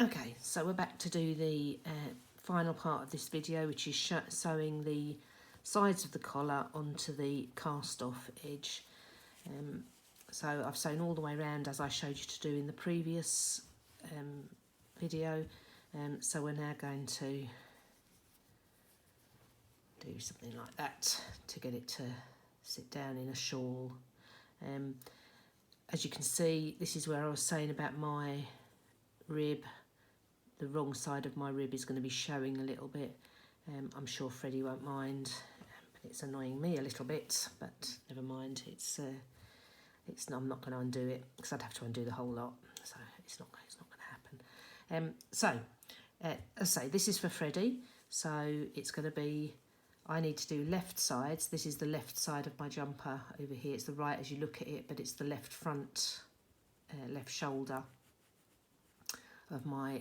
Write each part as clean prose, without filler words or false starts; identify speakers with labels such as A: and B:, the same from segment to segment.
A: Okay, so we're back to do the final part of this video, which is sewing the sides of the collar onto the cast off edge. So I've sewn all the way around as I showed you to do in the previous video. So we're now going to do something like that to get it to sit down in a shawl. As you can see, this is where I was saying about my rib. The wrong side of my rib is going to be showing a little bit. I'm sure Freddie won't mind, but it's annoying me a little bit, but never mind. I'm not going to undo it because I'd have to undo the whole lot, so it's not going to happen. As I say, this is for Freddie, so it's going to be, I need to do left sides. This is the left side of my jumper over here. It's the right as you look at it, but it's the left front, left shoulder of my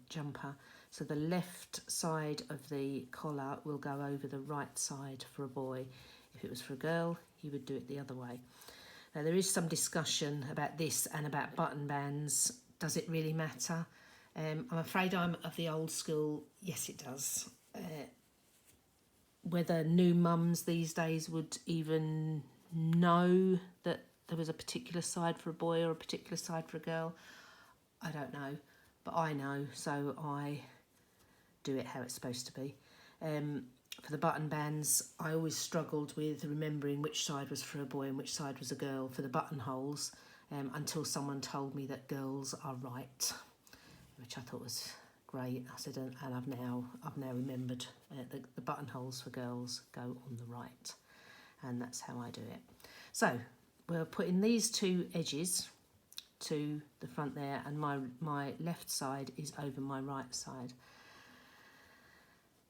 A: jumper. So the left side of the collar will go over the right side for a boy. If it was for a girl, you would do it the other way. Now there is some discussion about this and about button bands. Does it really matter? I'm afraid I'm of the old school, yes it does. Whether new mums these days would even know that there was a particular side for a boy or a particular side for a girl, I don't know. But I know, so I do it how it's supposed to be. For the button bands, I always struggled with remembering which side was for a boy and which side was a girl for the buttonholes, until someone told me that girls are right, which I thought was great. I said, and I've now remembered the buttonholes for girls go on the right, and that's how I do it. So we're putting these two edges to the front there, and my left side is over my right side.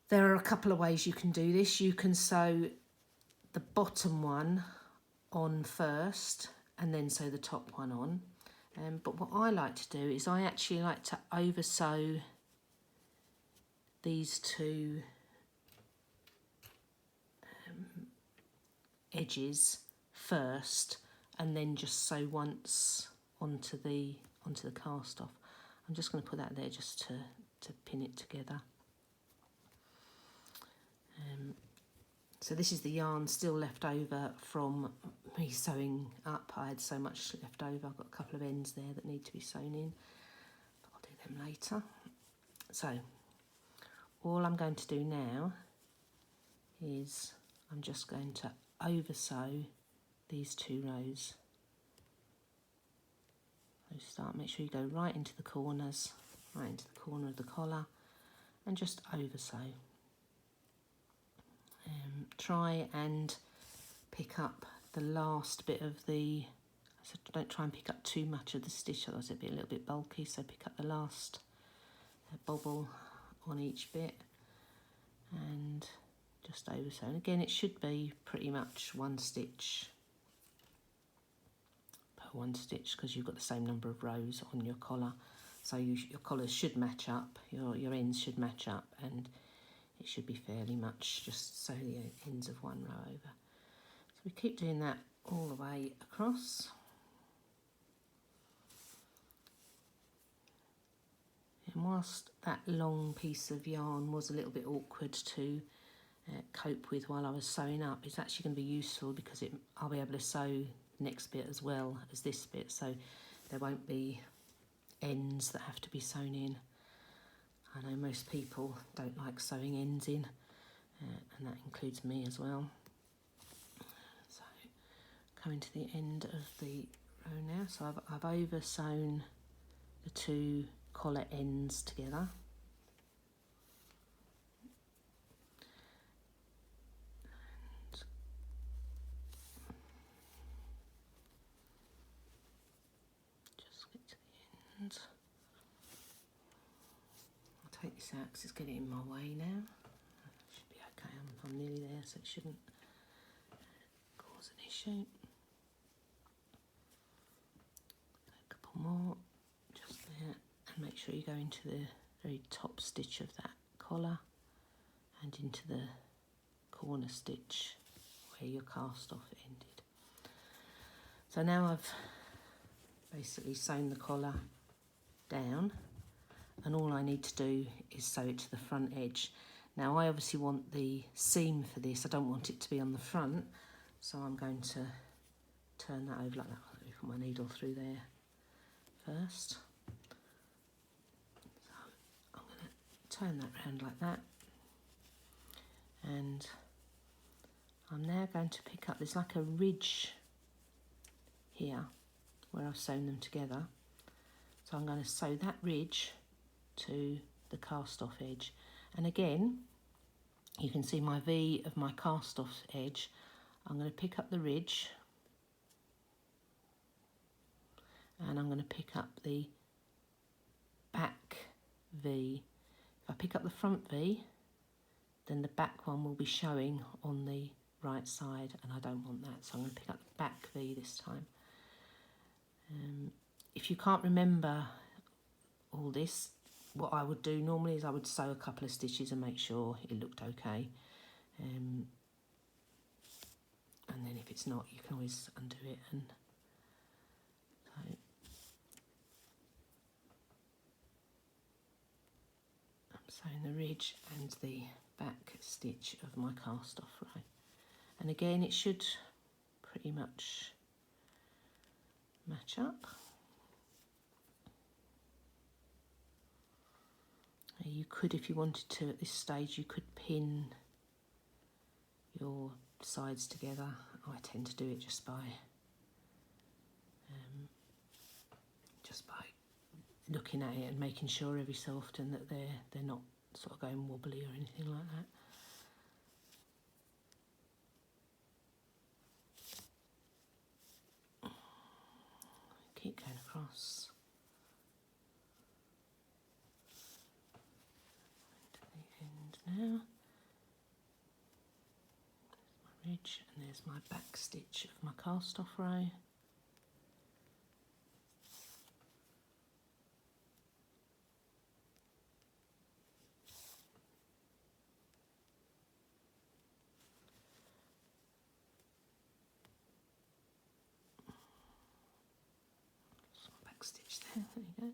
A: There are a couple of ways you can do this. You can sew the bottom one on first and then sew the top one on. But what I like to do is I actually like to over sew these two edges first and then just sew once onto the cast off. I'm just going to put that there just to pin it together. So this is the yarn still left over from me sewing up. I had so much left over. I've got a couple of ends there that need to be sewn in, but I'll do them later. So all I'm going to do now is I'm just going to over sew these two rows. So make sure you go right into the corners, right into the corner of the collar, and just over sew. Try and pick up the last bit of the, so don't try and pick up too much of the stitch, otherwise it'll be a little bit bulky, so pick up the last bobble on each bit and just over sew. And again, it should be pretty much one stitch per one stitch because you've got the same number of rows on your collar, so your collars should match up, your ends should match up, and it should be fairly much just sew the ends of one row over. So we keep doing that all the way across. And whilst that long piece of yarn was a little bit awkward to cope with while I was sewing up, it's actually going to be useful because I'll be able to sew the next bit as well as this bit, so there won't be ends that have to be sewn in. I know most people don't like sewing ends in, and that includes me as well. So coming to the end of the row now, so I've over sewn the two collar ends together. Just get to the end. Take this out because it's getting in my way now. Should be okay, I'm nearly there, so it shouldn't cause an issue. A couple more, just there, and make sure you go into the very top stitch of that collar and into the corner stitch where your cast off ended. So now I've basically sewn the collar down, and all I need to do is sew it to the front edge. Now I obviously want the seam for this, I don't want it to be on the front, so I'm going to turn that over like that. Let me put my needle through there first. So I'm going to turn that round like that, and I'm now going to pick up, there's like a ridge here where I've sewn them together. So I'm going to sew that ridge to the cast off edge. And again, you can see my V of my cast off edge. I'm going to pick up the ridge and I'm going to pick up the back V. If I pick up the front V, then the back one will be showing on the right side, and I don't want that, so I'm going to pick up the back V this time. If you can't remember all this, what I would do normally is I would sew a couple of stitches and make sure it looked okay. And then if it's not, you can always undo it. And so I'm sewing the ridge and the back stitch of my cast off row. And again, it should pretty much match up. You could, if you wanted to at this stage, you could pin your sides together. I tend to do it just by looking at it and making sure every so often that they're not sort of going wobbly or anything like that. Keep going across to the end now. There's my ridge and there's my back stitch of my cast off row. Stitch there, there you go.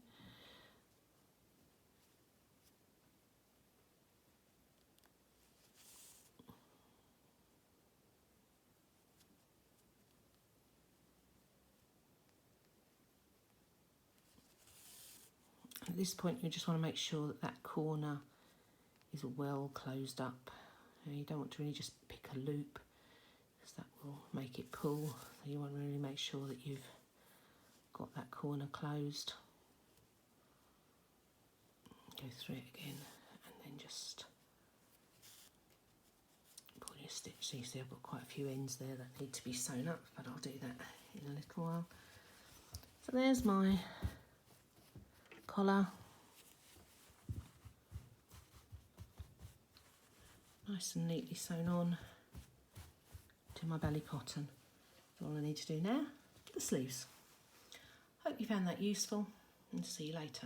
A: At this point you just want to make sure that that corner is well closed up. You don't want to really just pick a loop because that will make it pull. So you want to really make sure that you've got that corner closed. Go through it again and then just pull your stitch. So you see I've got quite a few ends there that need to be sewn up, but I'll do that in a little while. So there's my collar. Nice and neatly sewn on to my belly cotton. All I need to do now, the sleeves. Hope you found that useful, and see you later.